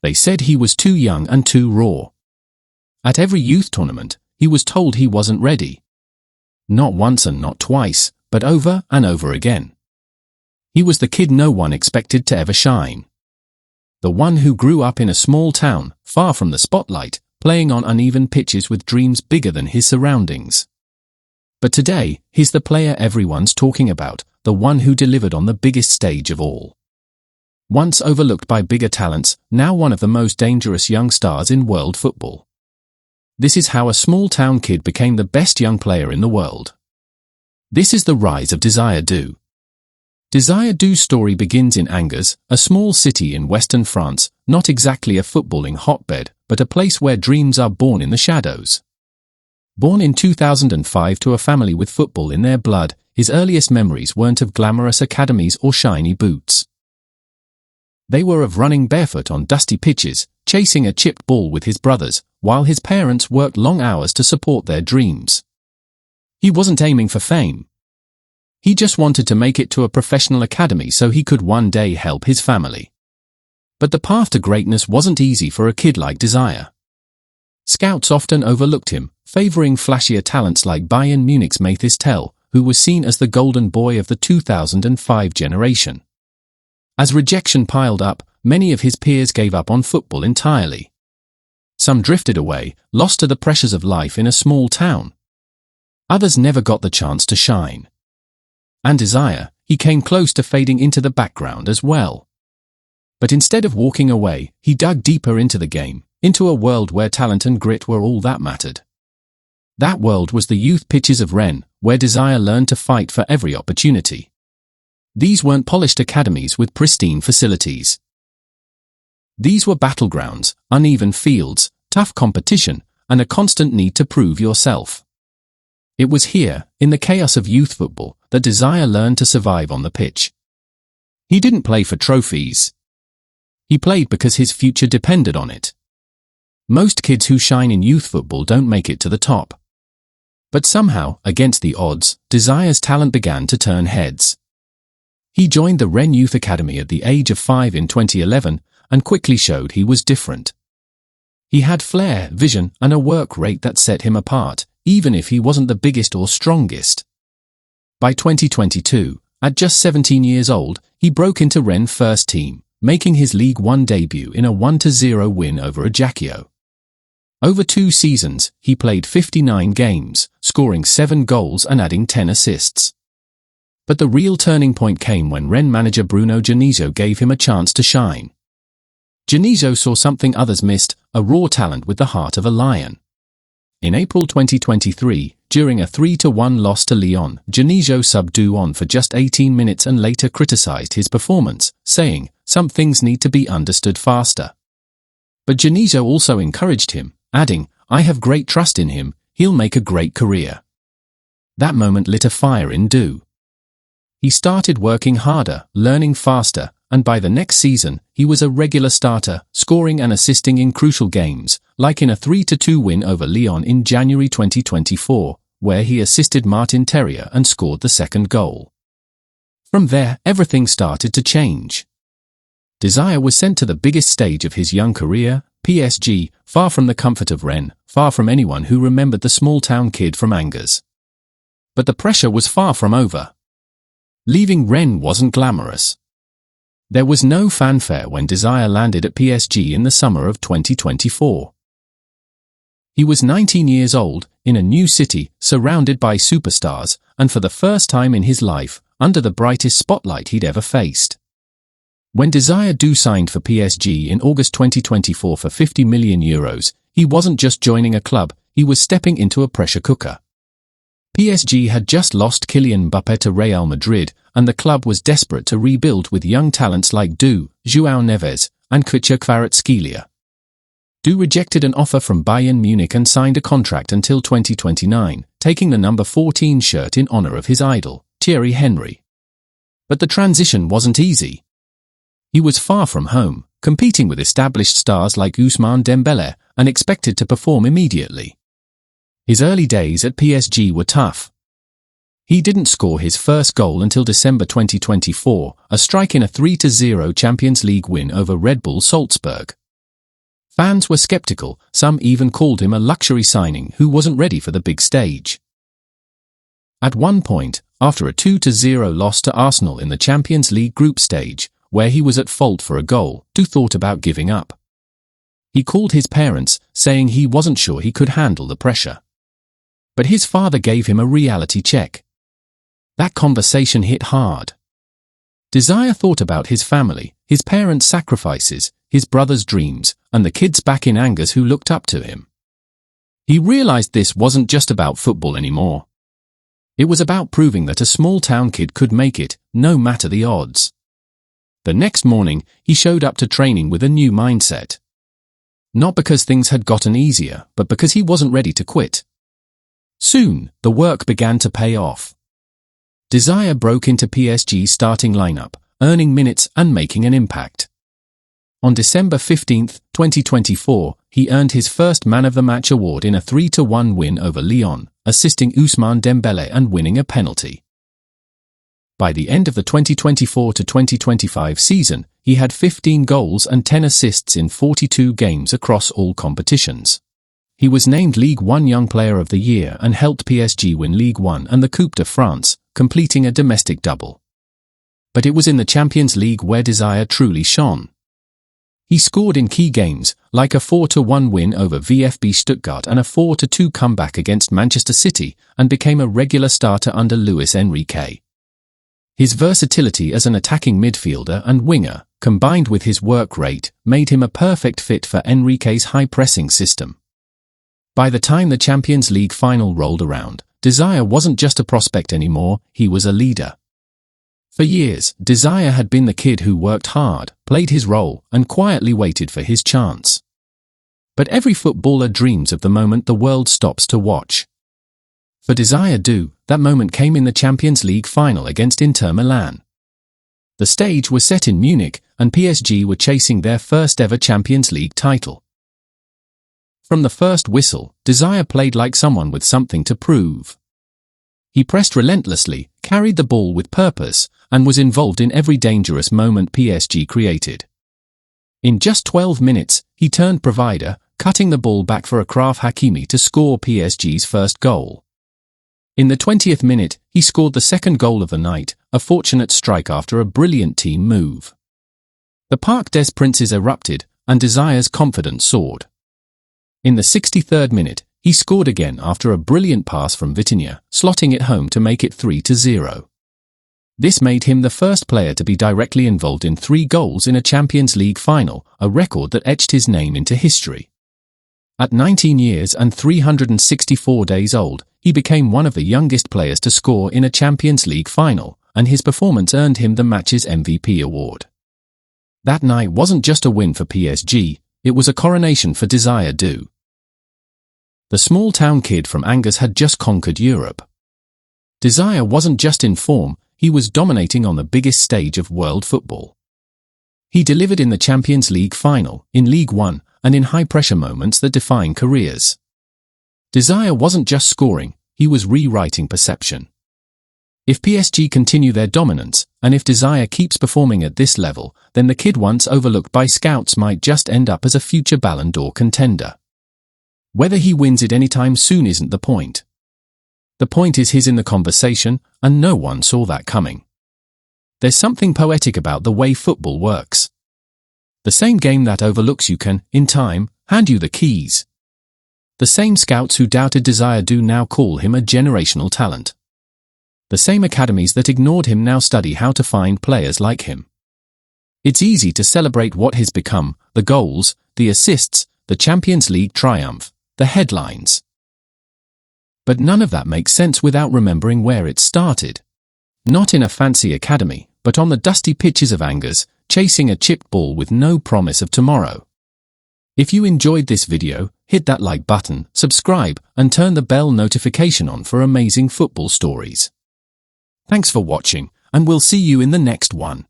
They said he was too young and too raw. At every youth tournament, he was told he wasn't ready. Not once and not twice, but over and over again. He was the kid no one expected to ever shine. The one who grew up in a small town, far from the spotlight, playing on uneven pitches with dreams bigger than his surroundings. But today, he's the player everyone's talking about, the one who delivered on the biggest stage of all. Once overlooked by bigger talents, now one of the most dangerous young stars in world football. This is how a small-town kid became the best young player in the world. This is the rise of Désiré Doué. Désiré Doué's story begins in Angers, a small city in western France, not exactly a footballing hotbed, but a place where dreams are born in the shadows. Born in 2005 to a family with football in their blood, his earliest memories weren't of glamorous academies or shiny boots. They were of running barefoot on dusty pitches, chasing a chipped ball with his brothers, while his parents worked long hours to support their dreams. He wasn't aiming for fame. He just wanted to make it to a professional academy so he could one day help his family. But the path to greatness wasn't easy for a kid like Désiré. Scouts often overlooked him, favoring flashier talents like Bayern Munich's Mathis Tel, who was seen as the golden boy of the 2005 generation. As rejection piled up, many of his peers gave up on football entirely. Some drifted away, lost to the pressures of life in a small town. Others never got the chance to shine. And Désiré, he came close to fading into the background as well. But instead of walking away, he dug deeper into the game, into a world where talent and grit were all that mattered. That world was the youth pitches of Rennes, where Désiré learned to fight for every opportunity. These weren't polished academies with pristine facilities. These were battlegrounds, uneven fields, tough competition, and a constant need to prove yourself. It was here, in the chaos of youth football, that Désiré learned to survive on the pitch. He didn't play for trophies. He played because his future depended on it. Most kids who shine in youth football don't make it to the top. But somehow, against the odds, Désiré's talent began to turn heads. He joined the Rennes Youth Academy at the age of 5 in 2011, and quickly showed he was different. He had flair, vision, and a work rate that set him apart, even if he wasn't the biggest or strongest. By 2022, at just 17 years old, he broke into Rennes' first team, making his League One debut in a 1-0 win over Ajaccio. Over 2 seasons, he played 59 games, scoring 7 goals and adding 10 assists. But the real turning point came when Rennes manager Bruno Genesio gave him a chance to shine. Genesio saw something others missed, a raw talent with the heart of a lion. In April 2023, during a 3-1 loss to Lyon, Genesio subbed Doue on for just 18 minutes and later criticized his performance, saying, "Some things need to be understood faster." But Genesio also encouraged him, adding, "I have great trust in him, he'll make a great career." That moment lit a fire in Doue. He started working harder, learning faster, and by the next season, he was a regular starter, scoring and assisting in crucial games, like in a 3-2 win over Lyon in January 2024, where he assisted Martin Terrier and scored the second goal. From there, everything started to change. Désiré was sent to the biggest stage of his young career, PSG, far from the comfort of Rennes, far from anyone who remembered the small-town kid from Angers. But the pressure was far from over. Leaving Rennes wasn't glamorous. There was no fanfare when Désiré landed at PSG in the summer of 2024. He was 19 years old, in a new city, surrounded by superstars, and for the first time in his life, under the brightest spotlight he'd ever faced. When Désiré Doué signed for PSG in August 2024 for €50 million, he wasn't just joining a club, he was stepping into a pressure cooker. PSG had just lost Kylian Mbappé to Real Madrid, and the club was desperate to rebuild with young talents like Doue, João Neves, and Kvaratskhelia. Doue rejected an offer from Bayern Munich and signed a contract until 2029, taking the number 14 shirt in honor of his idol, Thierry Henry. But the transition wasn't easy. He was far from home, competing with established stars like Ousmane Dembélé, and expected to perform immediately. His early days at PSG were tough. He didn't score his first goal until December 2024, a strike in a 3-0 Champions League win over Red Bull Salzburg. Fans were skeptical, some even called him a luxury signing who wasn't ready for the big stage. At one point, after a 2-0 loss to Arsenal in the Champions League group stage, where he was at fault for a goal, Doue thought about giving up. He called his parents, saying he wasn't sure he could handle the pressure. But his father gave him a reality check. That conversation hit hard. Désiré thought about his family, his parents' sacrifices, his brother's dreams, and the kids back in Angers who looked up to him. He realized this wasn't just about football anymore. It was about proving that a small-town kid could make it, no matter the odds. The next morning, he showed up to training with a new mindset. Not because things had gotten easier, but because he wasn't ready to quit. Soon, the work began to pay off. Désiré broke into PSG's starting lineup, earning minutes and making an impact. On December 15, 2024, he earned his first Man of the Match award in a 3-1 win over Lyon, assisting Ousmane Dembélé and winning a penalty. By the end of the 2024-2025 season, he had 15 goals and 10 assists in 42 games across all competitions. He was named Ligue 1 Young Player of the Year and helped PSG win Ligue 1 and the Coupe de France, completing a domestic double. But it was in the Champions League where Désiré truly shone. He scored in key games, like a 4-1 win over VfB Stuttgart and a 4-2 comeback against Manchester City, and became a regular starter under Luis Enrique. His versatility as an attacking midfielder and winger, combined with his work rate, made him a perfect fit for Enrique's high-pressing system. By the time the Champions League final rolled around, Désiré wasn't just a prospect anymore, he was a leader. For years, Désiré had been the kid who worked hard, played his role, and quietly waited for his chance. But every footballer dreams of the moment the world stops to watch. For Désiré Doué, that moment came in the Champions League final against Inter Milan. The stage was set in Munich, and PSG were chasing their first-ever Champions League title. From the first whistle, Désiré played like someone with something to prove. He pressed relentlessly, carried the ball with purpose, and was involved in every dangerous moment PSG created. In just 12 minutes, he turned provider, cutting the ball back for Achraf Hakimi to score PSG's first goal. In the 20th minute, he scored the second goal of the night, a fortunate strike after a brilliant team move. The Parc des Princes erupted, and Désiré's confidence soared. In the 63rd minute, he scored again after a brilliant pass from Vitinha, slotting it home to make it 3-0. This made him the first player to be directly involved in 3 goals in a Champions League final, a record that etched his name into history. At 19 years and 364 days old, he became one of the youngest players to score in a Champions League final, and his performance earned him the match's MVP award. That night wasn't just a win for PSG, it was a coronation for Désiré Doué. The small-town kid from Angers had just conquered Europe. Désiré wasn't just in form, he was dominating on the biggest stage of world football. He delivered in the Champions League final, in Ligue 1, and in high-pressure moments that define careers. Désiré wasn't just scoring, he was rewriting perception. If PSG continue their dominance, and if Désiré keeps performing at this level, then the kid once overlooked by scouts might just end up as a future Ballon d'Or contender. Whether he wins it anytime soon isn't the point. The point is he's in the conversation, and no one saw that coming. There's something poetic about the way football works. The same game that overlooks you can, in time, hand you the keys. The same scouts who doubted Désiré Doué now call him a generational talent. The same academies that ignored him now study how to find players like him. It's easy to celebrate what he's become, the goals, the assists, the Champions League triumph, the headlines. But none of that makes sense without remembering where it started. Not in a fancy academy, but on the dusty pitches of Angers, chasing a chipped ball with no promise of tomorrow. If you enjoyed this video, hit that like button, subscribe, and turn the bell notification on for amazing football stories. Thanks for watching, and we'll see you in the next one.